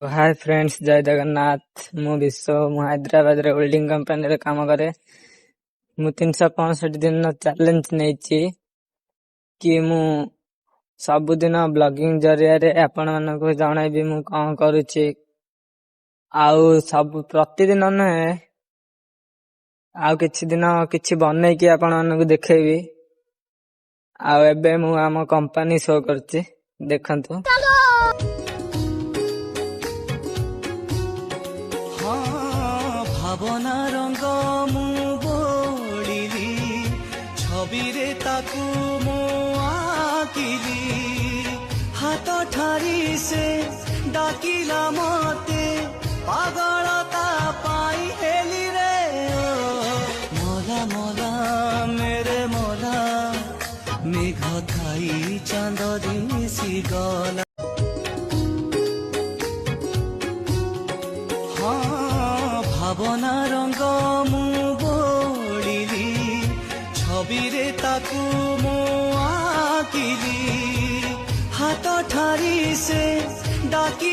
Hi friends, जय जगन्नाथ। मु विश्व हैदराबाद रे होल्डिंग कंपनी रे काम करे। मु 365 दिन चैलेंज नहीं कि मु सबुदिन ब्लॉगिंग जरिया रे आपण मानक जणाइबी मु कौन करूची। आउ सब प्रतिदिन नहे आउ किछि दिन किछि बनै कि आपण मानक देखैबी। आउ एबे मु आम कंपनी शो करची, देखंतु। भावना रंग मु बोलिली छवि रे ताकू मु आकिली हाथ ठारी से डाकिला मते पागलता पाई हेली रे मोला मोला मेरे मोला मेघ खाई चांद दिसी गला। भावना रंग मु बोलिली छवि रे ताकू मु आकिली हाथ ठारी से डाकी